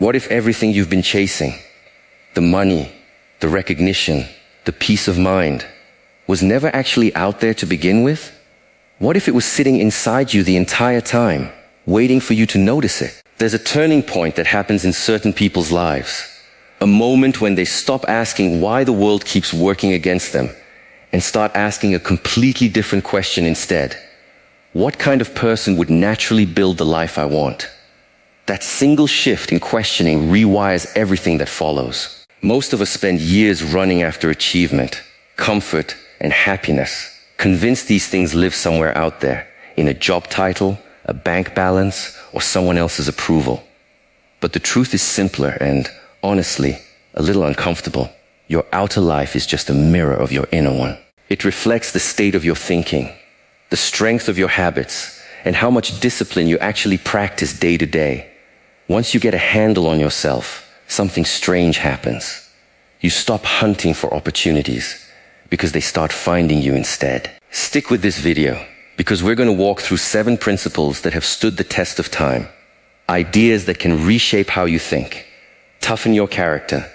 What if everything you've been chasing, the money, the recognition, the peace of mind, was never actually out there to begin with? What if it was sitting inside you the entire time, waiting for you to notice it? There's a turning point that happens in certain people's lives. A moment when they stop asking why the world keeps working against them and start asking a completely different question instead. What kind of person would naturally build the life I want? That single shift in questioning rewires everything that follows. Most of us spend years running after achievement, comfort, and happiness, convinced these things live somewhere out there, in a job title, a bank balance, or someone else's approval. But the truth is simpler and, honestly, a little uncomfortable. Your outer life is just a mirror of your inner one. It reflects the state of your thinking, the strength of your habits, and how much discipline you actually practice day to day. Once you get a handle on yourself, something strange happens. You stop hunting for opportunities because they start finding you instead. Stick with this video because we're going to walk through 7 principles that have stood the test of time. Ideas that can reshape how you think, toughen your character,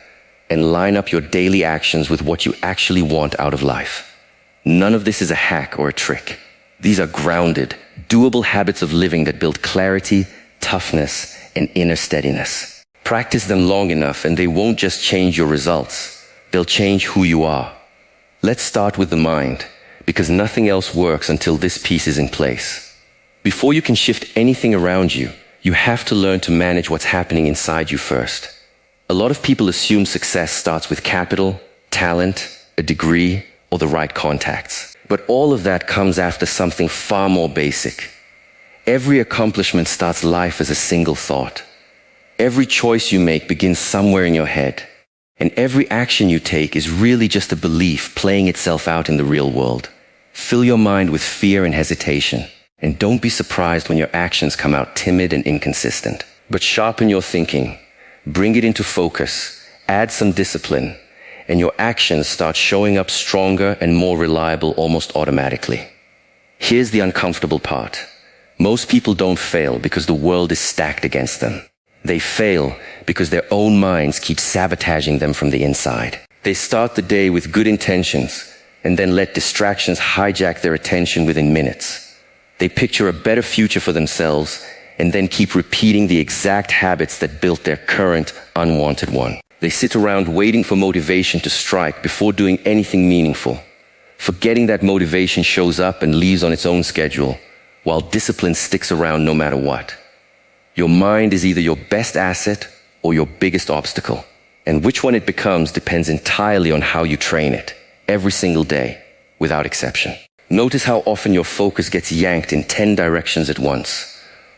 and line up your daily actions with what you actually want out of life. None of this is a hack or a trick. These are grounded, doable habits of living that build clarity, toughness, and inner steadiness. Practice them long enough and they won't just change your results. They'll change who you are. Let's start with the mind, because nothing else works until this piece is in place. Before you can shift anything around you, you have to learn to manage what's happening inside you first. A lot of people assume success starts with capital, talent, a degree, or the right contacts. But all of that comes after something far more basic. Every accomplishment starts life as a single thought. Every choice you make begins somewhere in your head. And every action you take is really just a belief playing itself out in the real world. Fill your mind with fear and hesitation. And don't be surprised when your actions come out timid and inconsistent. But sharpen your thinking. Bring it into focus. Add some discipline. And your actions start showing up stronger and more reliable almost automatically. Here's the uncomfortable part. Most people don't fail because the world is stacked against them. They fail because their own minds keep sabotaging them from the inside. They start the day with good intentions and then let distractions hijack their attention within minutes. They picture a better future for themselves and then keep repeating the exact habits that built their current unwanted one. They sit around waiting for motivation to strike before doing anything meaningful, forgetting that motivation shows up and leaves on its own schedule, while discipline sticks around no matter what. Your mind is either your best asset or your biggest obstacle, and which one it becomes depends entirely on how you train it, every single day, without exception. Notice how often your focus gets yanked in 10 directions at once.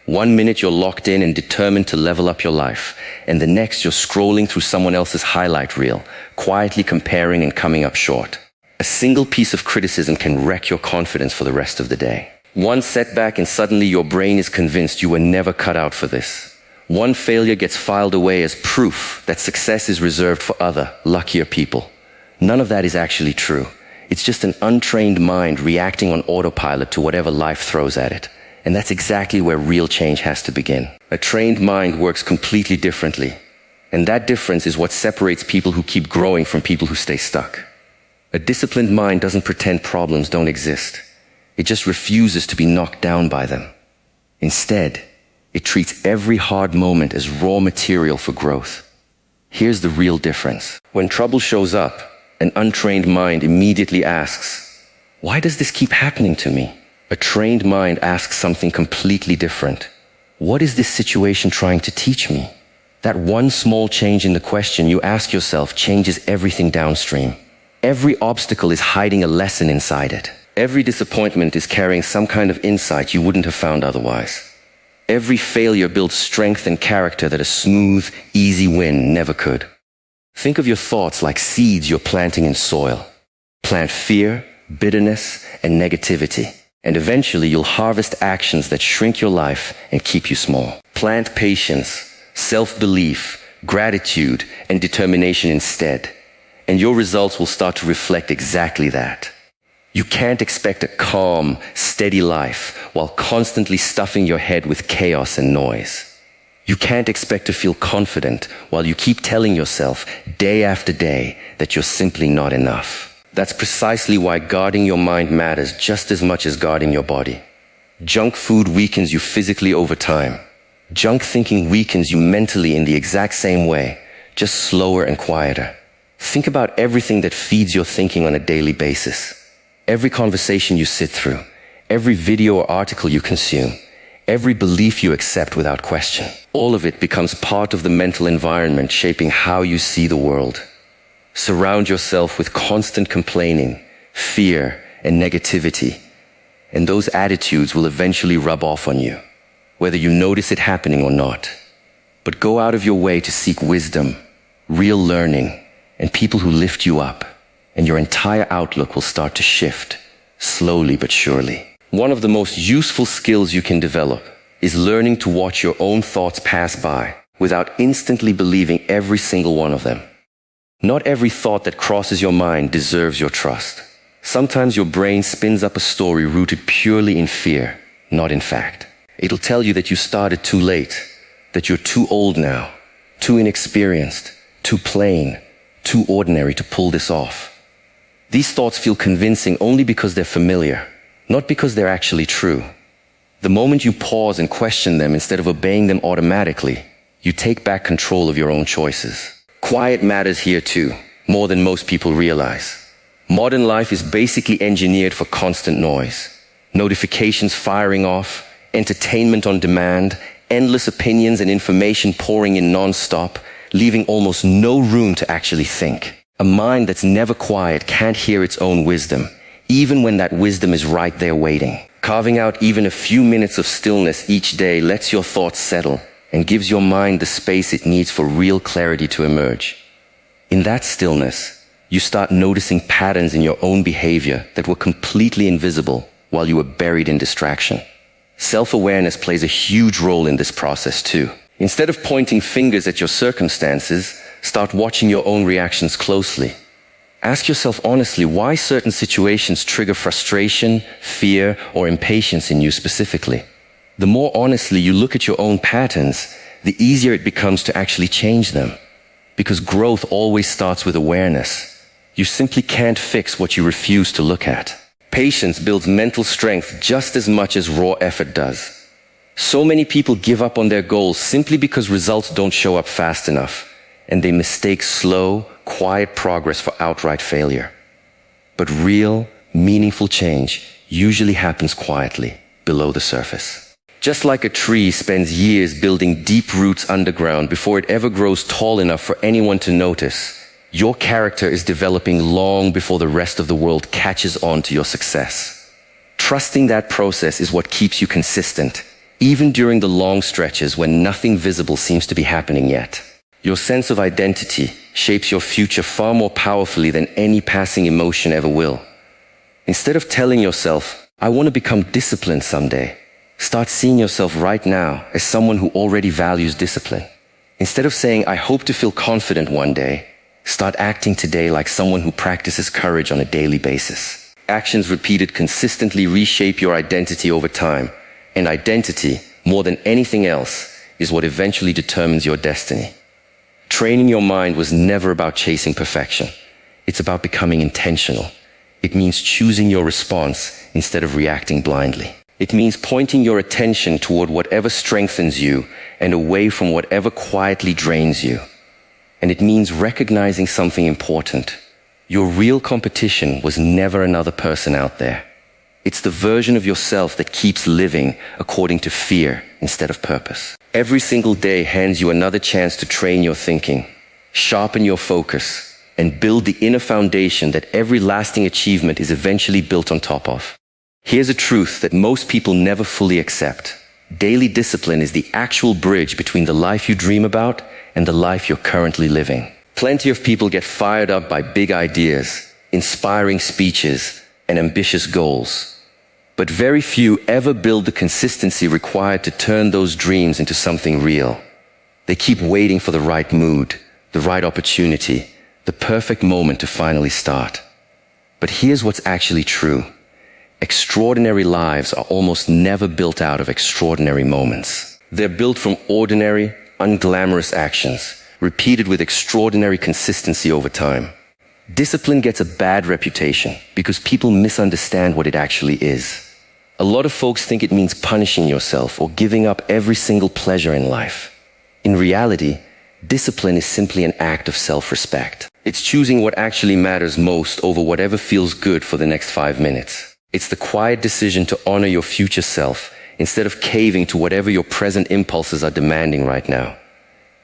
One minute you're locked in and determined to level up your life, and the next you're scrolling through someone else's highlight reel, quietly comparing and coming up short. A single piece of criticism can wreck your confidence for the rest of the day. One setback and suddenly your brain is convinced you were never cut out for this. One failure gets filed away as proof that success is reserved for other, luckier people. None of that is actually true. It's just an untrained mind reacting on autopilot to whatever life throws at it. And that's exactly where real change has to begin. A trained mind works completely differently. And that difference is what separates people who keep growing from people who stay stuck. A disciplined mind doesn't pretend problems don't exist. It just refuses to be knocked down by them. Instead, it treats every hard moment as raw material for growth. Here's the real difference. When trouble shows up, an untrained mind immediately asks, "Why does this keep happening to me?" A trained mind asks something completely different. What is this situation trying to teach me? That one small change in the question you ask yourself changes everything downstream. Every obstacle is hiding a lesson inside it. Every disappointment is carrying some kind of insight you wouldn't have found otherwise. Every failure builds strength and character that a smooth, easy win never could. Think of your thoughts like seeds you're planting in soil. Plant fear, bitterness, and negativity. And eventually you'll harvest actions that shrink your life and keep you small. Plant patience, self-belief, gratitude, and determination instead. And your results will start to reflect exactly that. You can't expect a calm, steady life while constantly stuffing your head with chaos and noise. You can't expect to feel confident while you keep telling yourself day after day that you're simply not enough. That's precisely why guarding your mind matters just as much as guarding your body. Junk food weakens you physically over time. Junk thinking weakens you mentally in the exact same way, just slower and quieter. Think about everything that feeds your thinking on a daily basis. Every conversation you sit through, every video or article you consume, every belief you accept without question. All of it becomes part of the mental environment shaping how you see the world. Surround yourself with constant complaining, fear, and negativity, and those attitudes will eventually rub off on you, whether you notice it happening or not. But go out of your way to seek wisdom, real learning, and people who lift you up, and your entire outlook will start to shift, slowly but surely. One of the most useful skills you can develop is learning to watch your own thoughts pass by without instantly believing every single one of them. Not every thought that crosses your mind deserves your trust. Sometimes your brain spins up a story rooted purely in fear, not in fact. It'll tell you that you started too late, that you're too old now, too inexperienced, too plain, too ordinary to pull this off. These thoughts feel convincing only because they're familiar, not because they're actually true. The moment you pause and question them instead of obeying them automatically, you take back control of your own choices. Quiet matters here too, more than most people realize. Modern life is basically engineered for constant noise. Notifications firing off, entertainment on demand, endless opinions and information pouring in non-stop, leaving almost no room to actually think. A mind that's never quiet can't hear its own wisdom, even when that wisdom is right there waiting. Carving out even a few minutes of stillness each day lets your thoughts settle and gives your mind the space it needs for real clarity to emerge. In that stillness, you start noticing patterns in your own behavior that were completely invisible while you were buried in distraction. Self-awareness plays a huge role in this process too. Instead of pointing fingers at your circumstances, start watching your own reactions closely. Ask yourself honestly why certain situations trigger frustration, fear, or impatience in you specifically. The more honestly you look at your own patterns, the easier it becomes to actually change them. Because growth always starts with awareness. You simply can't fix what you refuse to look at. Patience builds mental strength just as much as raw effort does. So many people give up on their goals simply because results don't show up fast enough, and they mistake slow, quiet progress for outright failure. But real, meaningful change usually happens quietly, below the surface. Just like a tree spends years building deep roots underground before it ever grows tall enough for anyone to notice, your character is developing long before the rest of the world catches on to your success. Trusting that process is what keeps you consistent, even during the long stretches when nothing visible seems to be happening yet. Your sense of identity shapes your future far more powerfully than any passing emotion ever will. Instead of telling yourself, I want to become disciplined someday, start seeing yourself right now as someone who already values discipline. Instead of saying, I hope to feel confident one day, start acting today like someone who practices courage on a daily basis. Actions repeated consistently reshape your identity over time. And identity, more than anything else, is what eventually determines your destiny. Training your mind was never about chasing perfection. It's about becoming intentional. It means choosing your response instead of reacting blindly. It means pointing your attention toward whatever strengthens you and away from whatever quietly drains you. And it means recognizing something important. Your real competition was never another person out there. It's the version of yourself that keeps living according to fear instead of purpose. Every single day hands you another chance to train your thinking, sharpen your focus, and build the inner foundation that every lasting achievement is eventually built on top of. Here's a truth that most people never fully accept. Daily discipline is the actual bridge between the life you dream about and the life you're currently living. Plenty of people get fired up by big ideas, inspiring speeches, and ambitious goals. But very few ever build the consistency required to turn those dreams into something real. They keep waiting for the right mood, the right opportunity, the perfect moment to finally start. But here's what's actually true. Extraordinary lives are almost never built out of extraordinary moments. They're built from ordinary, unglamorous actions, repeated with extraordinary consistency over time. Discipline gets a bad reputation because people misunderstand what it actually is. A lot of folks think it means punishing yourself or giving up every single pleasure in life. In reality, discipline is simply an act of self-respect. It's choosing what actually matters most over whatever feels good for the next 5 minutes. It's the quiet decision to honor your future self instead of caving to whatever your present impulses are demanding right now.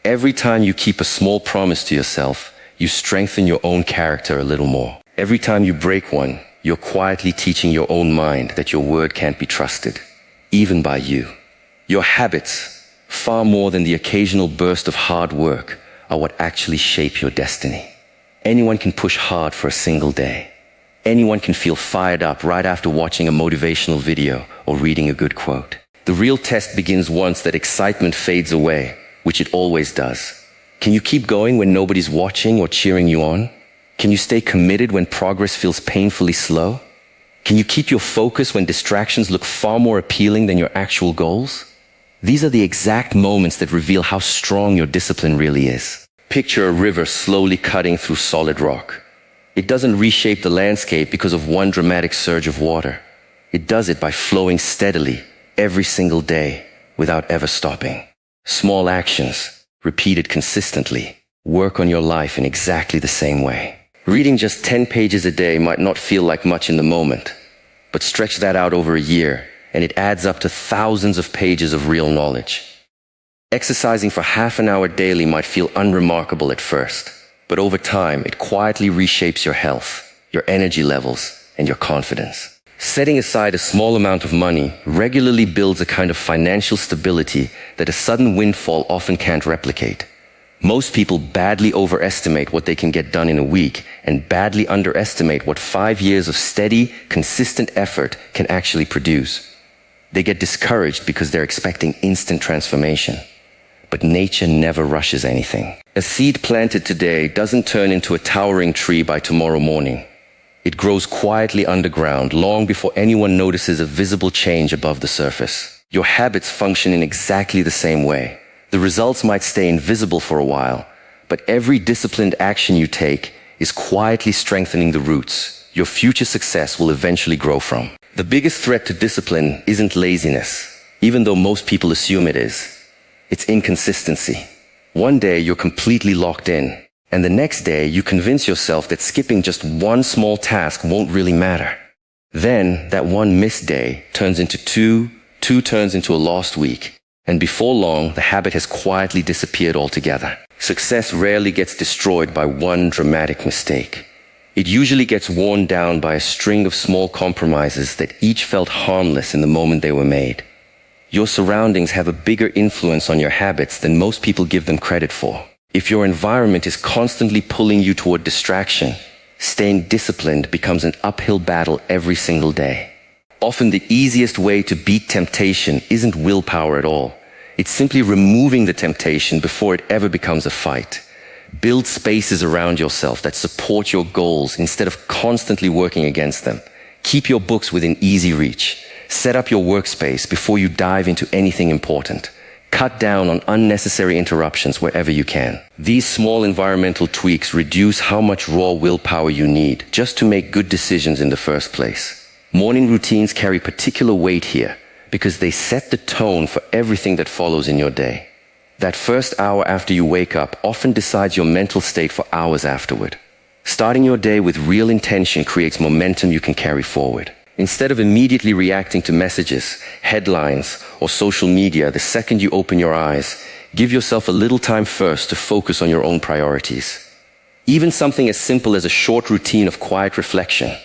Every time you keep a small promise to yourself, you strengthen your own character a little more. Every time you break one, you're quietly teaching your own mind that your word can't be trusted, even by you. Your habits, far more than the occasional burst of hard work, are what actually shape your destiny. Anyone can push hard for a single day. Anyone can feel fired up right after watching a motivational video or reading a good quote. The real test begins once that excitement fades away, which it always does. Can you keep going when nobody's watching or cheering you on? Can you stay committed when progress feels painfully slow? Can you keep your focus when distractions look far more appealing than your actual goals? These are the exact moments that reveal how strong your discipline really is. Picture a river slowly cutting through solid rock. It doesn't reshape the landscape because of one dramatic surge of water. It does it by flowing steadily every single day without ever stopping. Small actions, repeated consistently, work on your life in exactly the same way. Reading just 10 pages a day might not feel like much in the moment, but stretch that out over a year and it adds up to thousands of pages of real knowledge. Exercising for half an hour daily might feel unremarkable at first, but over time, it quietly reshapes your health, your energy levels, and your confidence. Setting aside a small amount of money regularly builds a kind of financial stability that a sudden windfall often can't replicate. Most people badly overestimate what they can get done in a week and badly underestimate what 5 years of steady, consistent effort can actually produce. They get discouraged because they're expecting instant transformation. But nature never rushes anything. A seed planted today doesn't turn into a towering tree by tomorrow morning. It grows quietly underground long before anyone notices a visible change above the surface. Your habits function in exactly the same way. The results might stay invisible for a while, but every disciplined action you take is quietly strengthening the roots your future success will eventually grow from. The biggest threat to discipline isn't laziness, even though most people assume it is. It's inconsistency. One day you're completely locked in, and the next day you convince yourself that skipping just one small task won't really matter. Then that one missed day turns into two turns into a lost week, and before long the habit has quietly disappeared altogether. Success rarely gets destroyed by one dramatic mistake. It usually gets worn down by a string of small compromises that each felt harmless in the moment they were made. Your surroundings have a bigger influence on your habits than most people give them credit for. If your environment is constantly pulling you toward distraction, staying disciplined becomes an uphill battle every single day. Often the easiest way to beat temptation isn't willpower at all. It's simply removing the temptation before it ever becomes a fight. Build spaces around yourself that support your goals instead of constantly working against them. Keep your books within easy reach. Set up your workspace before you dive into anything important. Cut down on unnecessary interruptions wherever you can. These small environmental tweaks reduce how much raw willpower you need just to make good decisions in the first place. Morning routines carry particular weight here because they set the tone for everything that follows in your day. That first hour after you wake up often decides your mental state for hours afterward. Starting your day with real intention creates momentum you can carry forward. Instead of immediately reacting to messages, headlines, or social media the second you open your eyes, give yourself a little time first to focus on your own priorities. Even something as simple as a short routine of quiet reflection,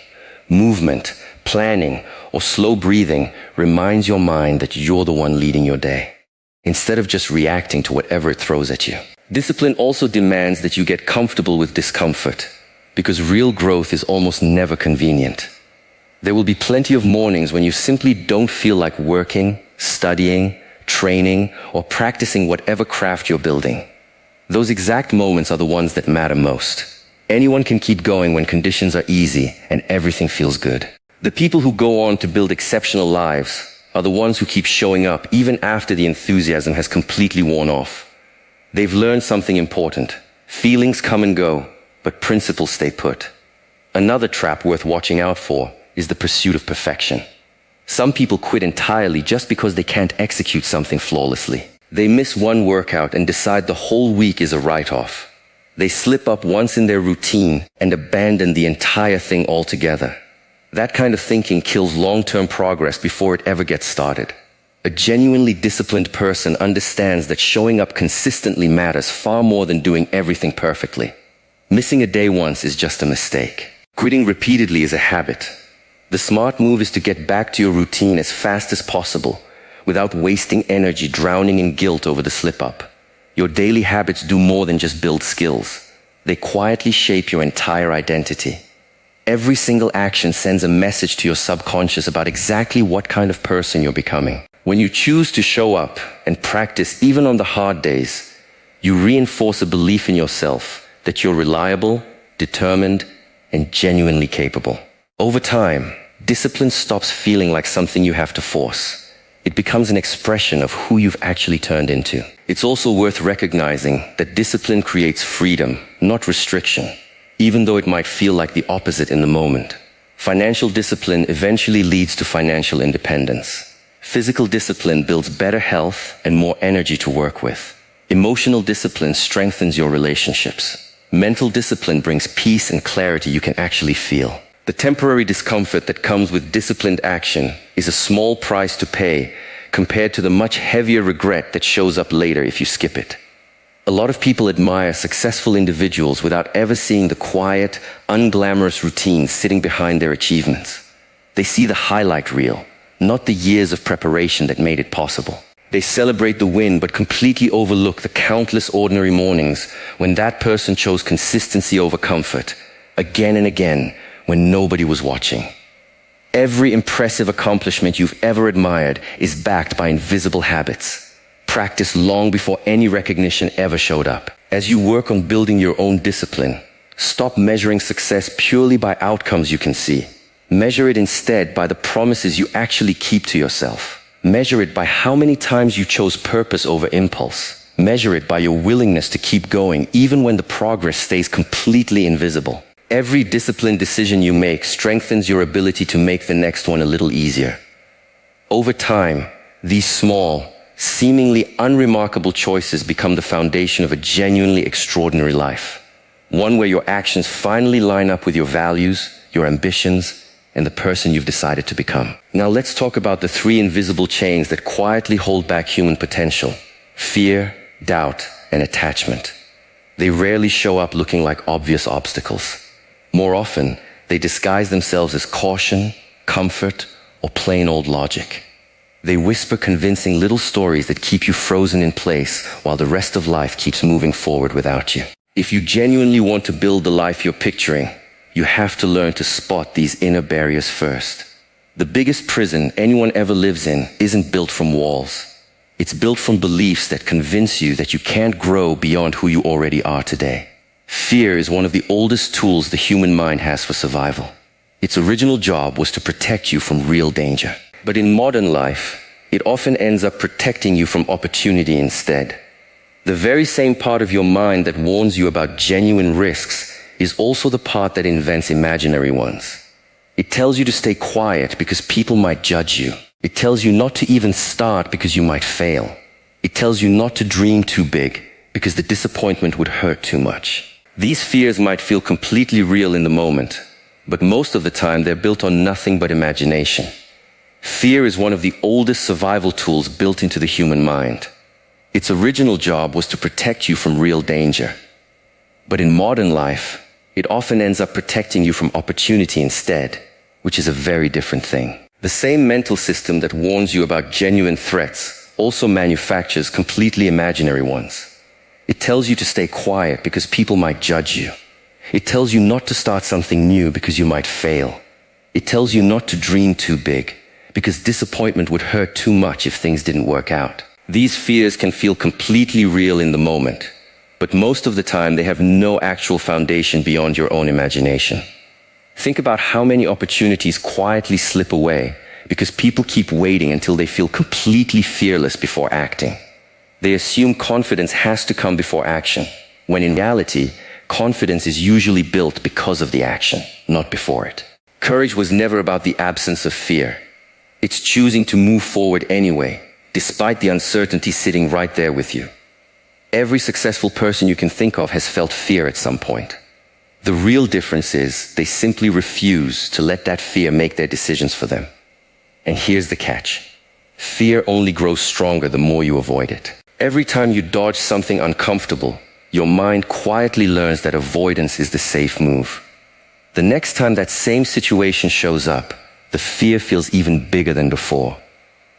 movement, planning, or slow breathing reminds your mind that you're the one leading your day, instead of just reacting to whatever it throws at you. Discipline also demands that you get comfortable with discomfort, because real growth is almost never convenient. There will be plenty of mornings when you simply don't feel like working, studying, training, or practicing whatever craft you're building. Those exact moments are the ones that matter most. Anyone can keep going when conditions are easy and everything feels good. The people who go on to build exceptional lives are the ones who keep showing up even after the enthusiasm has completely worn off. They've learned something important. Feelings come and go, but principles stay put. Another trap worth watching out for is the pursuit of perfection. Some people quit entirely just because they can't execute something flawlessly. They miss one workout and decide the whole week is a write-off. They slip up once in their routine and abandon the entire thing altogether. That kind of thinking kills long-term progress before it ever gets started. A genuinely disciplined person understands that showing up consistently matters far more than doing everything perfectly. Missing a day once is just a mistake. Quitting repeatedly is a habit. The smart move is to get back to your routine as fast as possible, without wasting energy drowning in guilt over the slip-up. Your daily habits do more than just build skills. They quietly shape your entire identity. Every single action sends a message to your subconscious about exactly what kind of person you're becoming. When you choose to show up and practice even on the hard days, you reinforce a belief in yourself that you're reliable, determined, and genuinely capable. Over time, discipline stops feeling like something you have to force. It becomes an expression of who you've actually turned into. It's also worth recognizing that discipline creates freedom, not restriction, even though it might feel like the opposite in the moment. Financial discipline eventually leads to financial independence. Physical discipline builds better health and more energy to work with. Emotional discipline strengthens your relationships. Mental discipline brings peace and clarity you can actually feel. The temporary discomfort that comes with disciplined action is a small price to pay compared to the much heavier regret that shows up later if you skip it. A lot of people admire successful individuals without ever seeing the quiet, unglamorous routines sitting behind their achievements. They see the highlight reel, not the years of preparation that made it possible. They celebrate the win but completely overlook the countless ordinary mornings when that person chose consistency over comfort, again and again, when nobody was watching. Every impressive accomplishment you've ever admired is backed by invisible habits, practiced long before any recognition ever showed up. As you work on building your own discipline, stop measuring success purely by outcomes you can see. Measure it instead by the promises you actually keep to yourself. Measure it by how many times you chose purpose over impulse. Measure it by your willingness to keep going even when the progress stays completely invisible. Every disciplined decision you make strengthens your ability to make the next one a little easier. Over time, these small, seemingly unremarkable choices become the foundation of a genuinely extraordinary life. One where your actions finally line up with your values, your ambitions, and the person you've decided to become. Now let's talk about the three invisible chains that quietly hold back human potential: fear, doubt, and attachment. They rarely show up looking like obvious obstacles. More often, they disguise themselves as caution, comfort, or plain old logic. They whisper convincing little stories that keep you frozen in place while the rest of life keeps moving forward without you. If you genuinely want to build the life you're picturing, you have to learn to spot these inner barriers first. The biggest prison anyone ever lives in isn't built from walls. It's built from beliefs that convince you that you can't grow beyond who you already are today. Fear is one of the oldest tools the human mind has for survival. Its original job was to protect you from real danger. But in modern life, it often ends up protecting you from opportunity instead. The very same part of your mind that warns you about genuine risks is also the part that invents imaginary ones. It tells you to stay quiet because people might judge you. It tells you not to even start because you might fail. It tells you not to dream too big because the disappointment would hurt too much. These fears might feel completely real in the moment, but most of the time they're built on nothing but imagination. Fear is one of the oldest survival tools built into the human mind. Its original job was to protect you from real danger. But in modern life, it often ends up protecting you from opportunity instead, which is a very different thing. The same mental system that warns you about genuine threats also manufactures completely imaginary ones. It tells you to stay quiet because people might judge you. It tells you not to start something new because you might fail. It tells you not to dream too big because disappointment would hurt too much if things didn't work out. These fears can feel completely real in the moment, but most of the time they have no actual foundation beyond your own imagination. Think about how many opportunities quietly slip away because people keep waiting until they feel completely fearless before acting. They assume confidence has to come before action, when in reality, confidence is usually built because of the action, not before it. Courage was never about the absence of fear. It's choosing to move forward anyway, despite the uncertainty sitting right there with you. Every successful person you can think of has felt fear at some point. The real difference is they simply refuse to let that fear make their decisions for them. And here's the catch. Fear only grows stronger the more you avoid it. Every time you dodge something uncomfortable, your mind quietly learns that avoidance is the safe move. The next time that same situation shows up, the fear feels even bigger than before.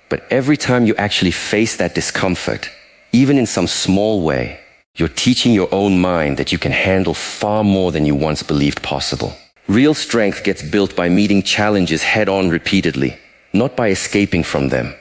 But every time you actually face that discomfort, even in some small way, you're teaching your own mind that you can handle far more than you once believed possible. Real strength gets built by meeting challenges head-on repeatedly, not by escaping from them.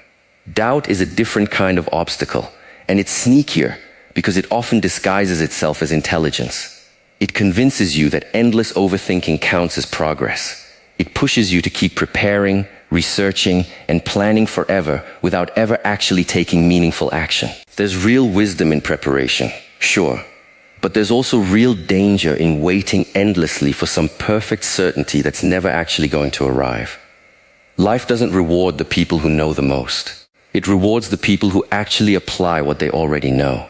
Doubt is a different kind of obstacle, and it's sneakier because it often disguises itself as intelligence. It convinces you that endless overthinking counts as progress. It pushes you to keep preparing, researching, and planning forever without ever actually taking meaningful action. There's real wisdom in preparation, sure, but there's also real danger in waiting endlessly for some perfect certainty that's never actually going to arrive. Life doesn't reward the people who know the most. It rewards the people who actually apply what they already know.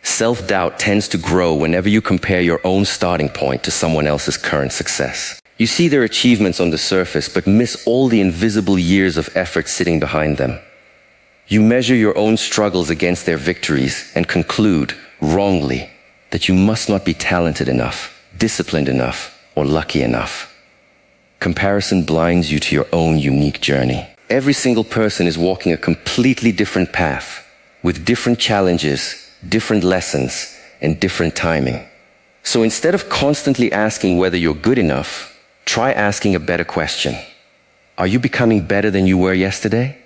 Self-doubt tends to grow whenever you compare your own starting point to someone else's current success. You see their achievements on the surface, but miss all the invisible years of effort sitting behind them. You measure your own struggles against their victories and conclude, wrongly, that you must not be talented enough, disciplined enough, or lucky enough. Comparison blinds you to your own unique journey. Every single person is walking a completely different path, with different challenges, different lessons, and different timing. So instead of constantly asking whether you're good enough, try asking a better question. Are you becoming better than you were yesterday?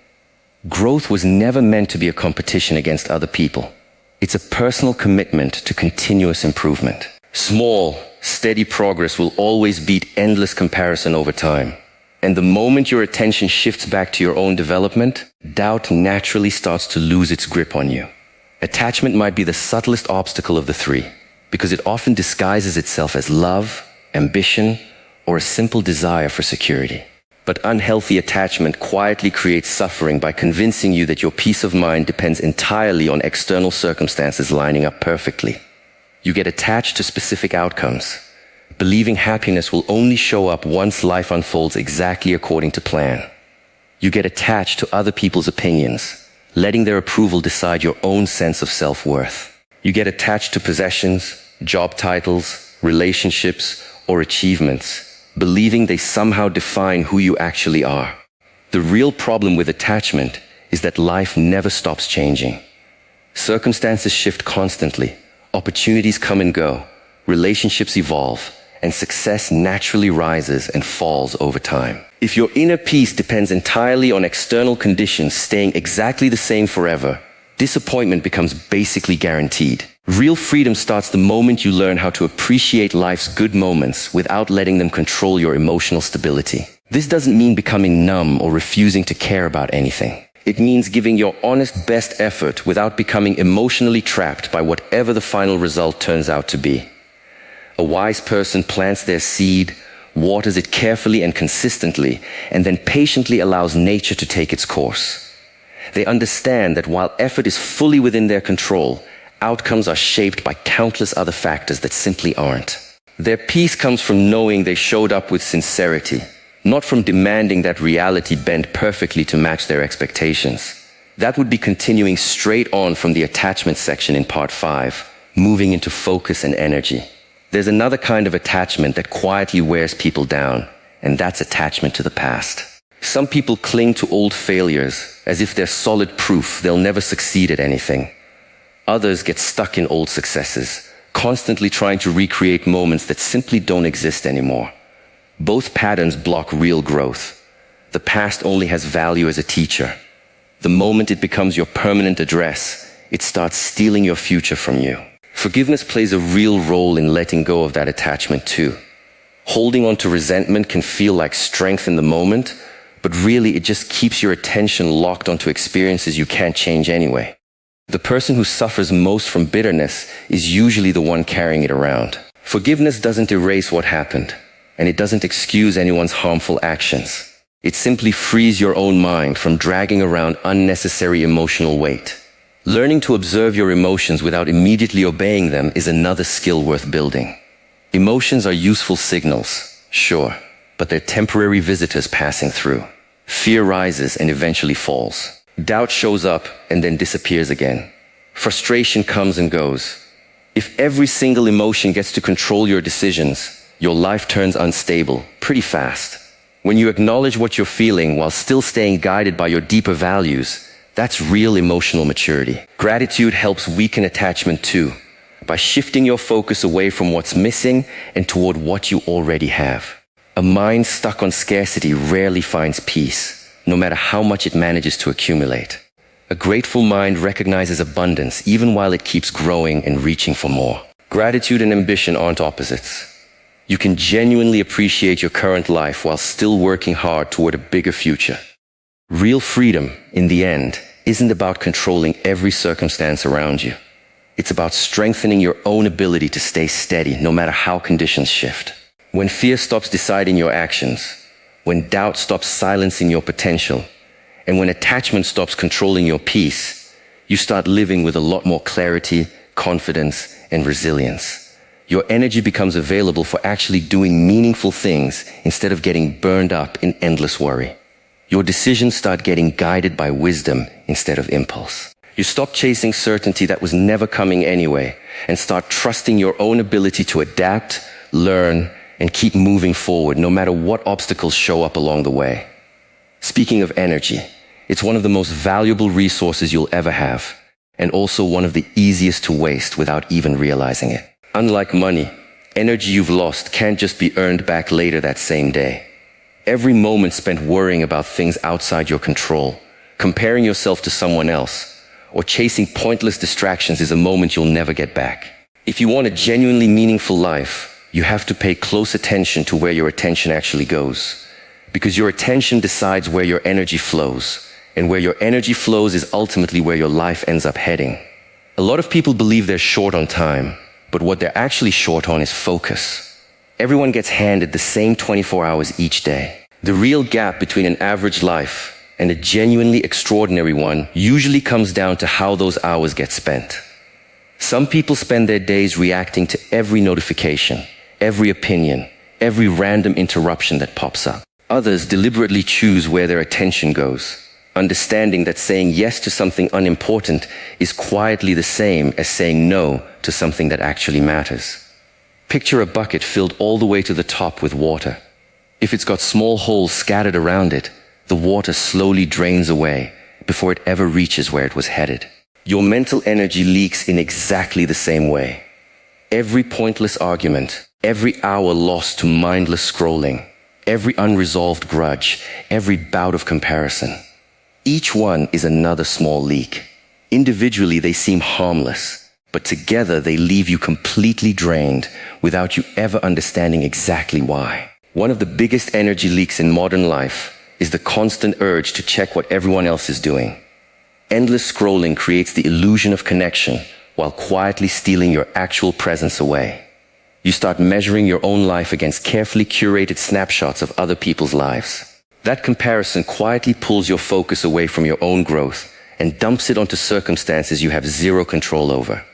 Growth was never meant to be a competition against other people. It's a personal commitment to continuous improvement. Small, steady progress will always beat endless comparison over time. And the moment your attention shifts back to your own development, doubt naturally starts to lose its grip on you. Attachment might be the subtlest obstacle of the three, because it often disguises itself as love, ambition, or a simple desire for security. But unhealthy attachment quietly creates suffering by convincing you that your peace of mind depends entirely on external circumstances lining up perfectly. You get attached to specific outcomes, believing happiness will only show up once life unfolds exactly according to plan. You get attached to other people's opinions, letting their approval decide your own sense of self-worth. You get attached to possessions, job titles, relationships, or achievements, believing they somehow define who you actually are. The real problem with attachment is that life never stops changing. Circumstances shift constantly, opportunities come and go, relationships evolve, and success naturally rises and falls over time. If your inner peace depends entirely on external conditions staying exactly the same forever, disappointment becomes basically guaranteed. Real freedom starts the moment you learn how to appreciate life's good moments without letting them control your emotional stability. This doesn't mean becoming numb or refusing to care about anything. It means giving your honest best effort without becoming emotionally trapped by whatever the final result turns out to be. A wise person plants their seed, waters it carefully and consistently, and then patiently allows nature to take its course. They understand that while effort is fully within their control, outcomes are shaped by countless other factors that simply aren't. Their peace comes from knowing they showed up with sincerity, not from demanding that reality bend perfectly to match their expectations. That would be continuing straight on from the attachment section in part 5, moving into focus and energy. There's another kind of attachment that quietly wears people down, and that's attachment to the past. Some people cling to old failures as if they're solid proof they'll never succeed at anything. Others get stuck in old successes, constantly trying to recreate moments that simply don't exist anymore. Both patterns block real growth. The past only has value as a teacher. The moment it becomes your permanent address, it starts stealing your future from you. Forgiveness plays a real role in letting go of that attachment too. Holding on to resentment can feel like strength in the moment, but really it just keeps your attention locked onto experiences you can't change anyway. The person who suffers most from bitterness is usually the one carrying it around. Forgiveness doesn't erase what happened, and it doesn't excuse anyone's harmful actions. It simply frees your own mind from dragging around unnecessary emotional weight. Learning to observe your emotions without immediately obeying them is another skill worth building. Emotions are useful signals, sure, but they're temporary visitors passing through. Fear rises and eventually falls. Doubt shows up and then disappears again. Frustration comes and goes. If every single emotion gets to control your decisions, your life turns unstable pretty fast. When you acknowledge what you're feeling while still staying guided by your deeper values, that's real emotional maturity. Gratitude helps weaken attachment too, by shifting your focus away from what's missing and toward what you already have. A mind stuck on scarcity rarely finds peace, no matter how much it manages to accumulate. A grateful mind recognizes abundance even while it keeps growing and reaching for more. Gratitude and ambition aren't opposites. You can genuinely appreciate your current life while still working hard toward a bigger future. Real freedom, in the end, isn't about controlling every circumstance around you. It's about strengthening your own ability to stay steady no matter how conditions shift. When fear stops deciding your actions, when doubt stops silencing your potential, and when attachment stops controlling your peace, you start living with a lot more clarity, confidence, and resilience. Your energy becomes available for actually doing meaningful things instead of getting burned up in endless worry. Your decisions start getting guided by wisdom instead of impulse. You stop chasing certainty that was never coming anyway and start trusting your own ability to adapt, learn, and keep moving forward no matter what obstacles show up along the way. Speaking of energy, it's one of the most valuable resources you'll ever have, and also one of the easiest to waste without even realizing it. Unlike money, energy you've lost can't just be earned back later that same day. Every moment spent worrying about things outside your control, comparing yourself to someone else, or chasing pointless distractions is a moment you'll never get back. If you want a genuinely meaningful life, you have to pay close attention to where your attention actually goes. Because your attention decides where your energy flows, and where your energy flows is ultimately where your life ends up heading. A lot of people believe they're short on time, but what they're actually short on is focus. Everyone gets handed the same 24 hours each day. The real gap between an average life and a genuinely extraordinary one usually comes down to how those hours get spent. Some people spend their days reacting to every notification, every opinion, every random interruption that pops up. Others deliberately choose where their attention goes, understanding that saying yes to something unimportant is quietly the same as saying no to something that actually matters. Picture a bucket filled all the way to the top with water. If it's got small holes scattered around it, the water slowly drains away before it ever reaches where it was headed. Your mental energy leaks in exactly the same way. Every pointless argument, every hour lost to mindless scrolling, every unresolved grudge, every bout of comparison. Each one is another small leak. Individually, they seem harmless, but together they leave you completely drained without you ever understanding exactly why. One of the biggest energy leaks in modern life is the constant urge to check what everyone else is doing. Endless scrolling creates the illusion of connection while quietly stealing your actual presence away. You start measuring your own life against carefully curated snapshots of other people's lives. That comparison quietly pulls your focus away from your own growth and dumps it onto circumstances you have zero control over.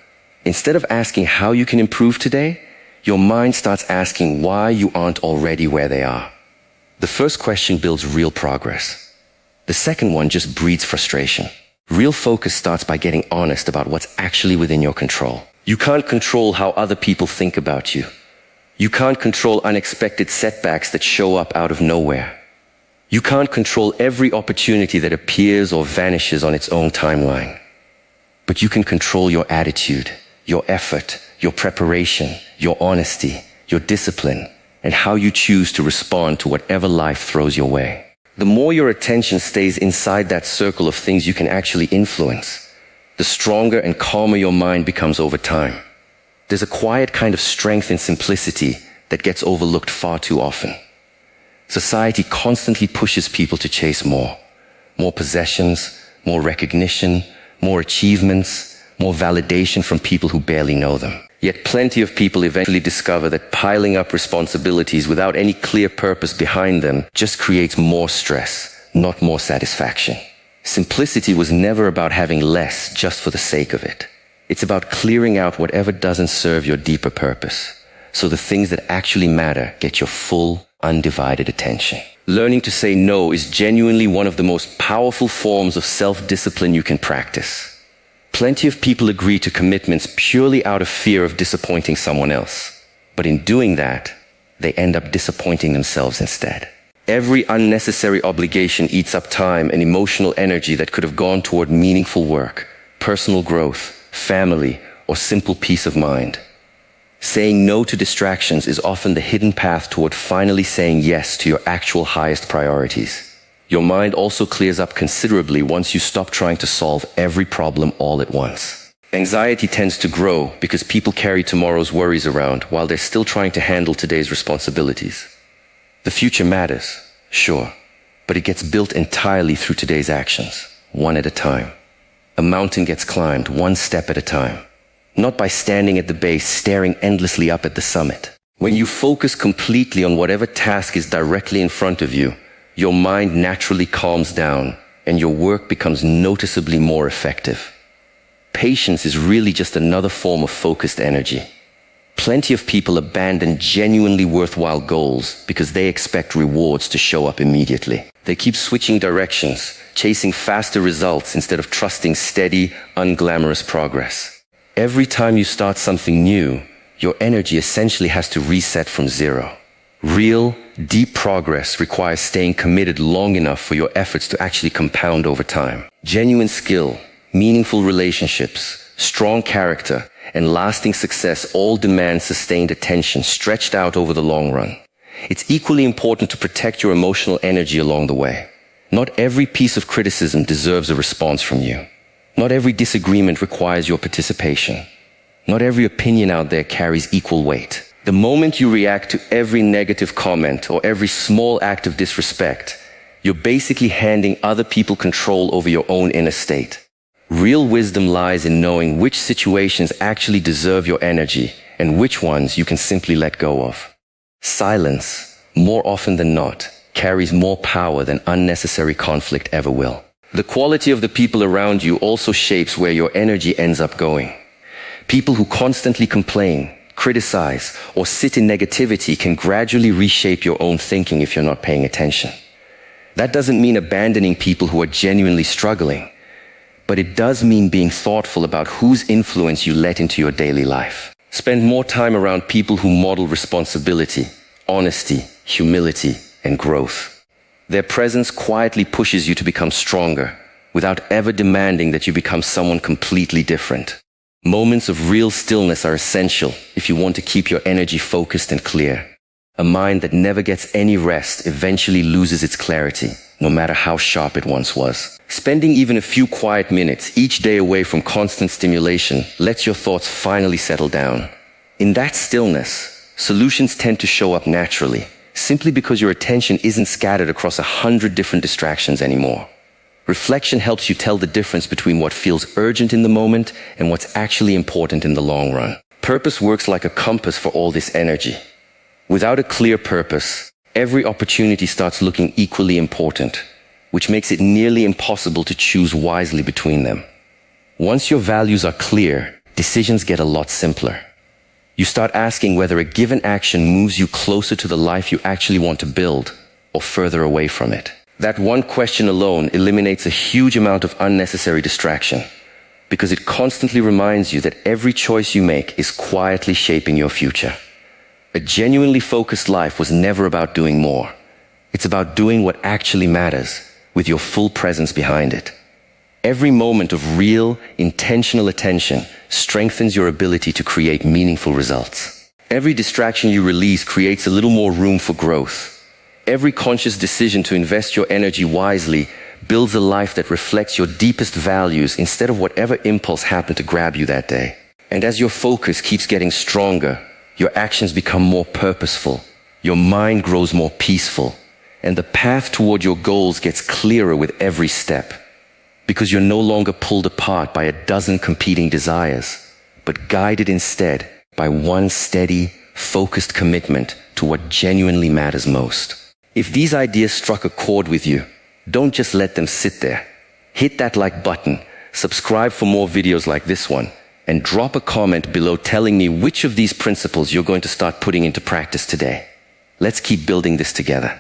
Instead of asking how you can improve today, your mind starts asking why you aren't already where they are. The first question builds real progress. The second one just breeds frustration. Real focus starts by getting honest about what's actually within your control. You can't control how other people think about you. You can't control unexpected setbacks that show up out of nowhere. You can't control every opportunity that appears or vanishes on its own timeline. But you can control your attitude, your effort, your preparation, your honesty, your discipline, and how you choose to respond to whatever life throws your way. The more your attention stays inside that circle of things you can actually influence, the stronger and calmer your mind becomes over time. There's a quiet kind of strength and simplicity that gets overlooked far too often. Society constantly pushes people to chase more. More possessions, more recognition, more achievements, more validation from people who barely know them. Yet plenty of people eventually discover that piling up responsibilities without any clear purpose behind them just creates more stress, not more satisfaction. Simplicity was never about having less just for the sake of it. It's about clearing out whatever doesn't serve your deeper purpose, so the things that actually matter get your full, undivided attention. Learning to say no is genuinely one of the most powerful forms of self-discipline you can practice. Plenty of people agree to commitments purely out of fear of disappointing someone else. But in doing that, they end up disappointing themselves instead. Every unnecessary obligation eats up time and emotional energy that could have gone toward meaningful work, personal growth, family, or simple peace of mind. Saying no to distractions is often the hidden path toward finally saying yes to your actual highest priorities. Your mind also clears up considerably once you stop trying to solve every problem all at once. Anxiety tends to grow because people carry tomorrow's worries around while they're still trying to handle today's responsibilities. The future matters, sure, but it gets built entirely through today's actions, one at a time. A mountain gets climbed one step at a time, not by standing at the base staring endlessly up at the summit. When you focus completely on whatever task is directly in front of you, your mind naturally calms down and your work becomes noticeably more effective. Patience is really just another form of focused energy. Plenty of people abandon genuinely worthwhile goals because they expect rewards to show up immediately. They keep switching directions, chasing faster results instead of trusting steady, unglamorous progress. Every time you start something new, your energy essentially has to reset from zero. Real, deep progress requires staying committed long enough for your efforts to actually compound over time. Genuine skill, meaningful relationships, strong character, and lasting success all demand sustained attention stretched out over the long run. It's equally important to protect your emotional energy along the way. Not every piece of criticism deserves a response from you. Not every disagreement requires your participation. Not every opinion out there carries equal weight. The moment you react to every negative comment or every small act of disrespect, you're basically handing other people control over your own inner state. Real wisdom lies in knowing which situations actually deserve your energy and which ones you can simply let go of. Silence, more often than not, carries more power than unnecessary conflict ever will. The quality of the people around you also shapes where your energy ends up going. People who constantly complain, criticize, or sit in negativity can gradually reshape your own thinking if you're not paying attention. That doesn't mean abandoning people who are genuinely struggling, but it does mean being thoughtful about whose influence you let into your daily life. Spend more time around people who model responsibility, honesty, humility, and growth. Their presence quietly pushes you to become stronger without ever demanding that you become someone completely different. Moments of real stillness are essential if you want to keep your energy focused and clear. A mind that never gets any rest eventually loses its clarity, no matter how sharp it once was. Spending even a few quiet minutes each day away from constant stimulation lets your thoughts finally settle down. In that stillness, solutions tend to show up naturally, simply because your attention isn't scattered across 100 different distractions anymore. Reflection helps you tell the difference between what feels urgent in the moment and what's actually important in the long run. Purpose works like a compass for all this energy. Without a clear purpose, every opportunity starts looking equally important, which makes it nearly impossible to choose wisely between them. Once your values are clear, decisions get a lot simpler. You start asking whether a given action moves you closer to the life you actually want to build or further away from it. That one question alone eliminates a huge amount of unnecessary distraction because it constantly reminds you that every choice you make is quietly shaping your future. A genuinely focused life was never about doing more. It's about doing what actually matters with your full presence behind it. Every moment of real, intentional attention strengthens your ability to create meaningful results. Every distraction you release creates a little more room for growth. Every conscious decision to invest your energy wisely builds a life that reflects your deepest values instead of whatever impulse happened to grab you that day. And as your focus keeps getting stronger, your actions become more purposeful, your mind grows more peaceful, and the path toward your goals gets clearer with every step, because you're no longer pulled apart by a dozen competing desires, but guided instead by one steady, focused commitment to what genuinely matters most. If these ideas struck a chord with you, don't just let them sit there. Hit that like button, subscribe for more videos like this one, and drop a comment below telling me which of these principles you're going to start putting into practice today. Let's keep building this together.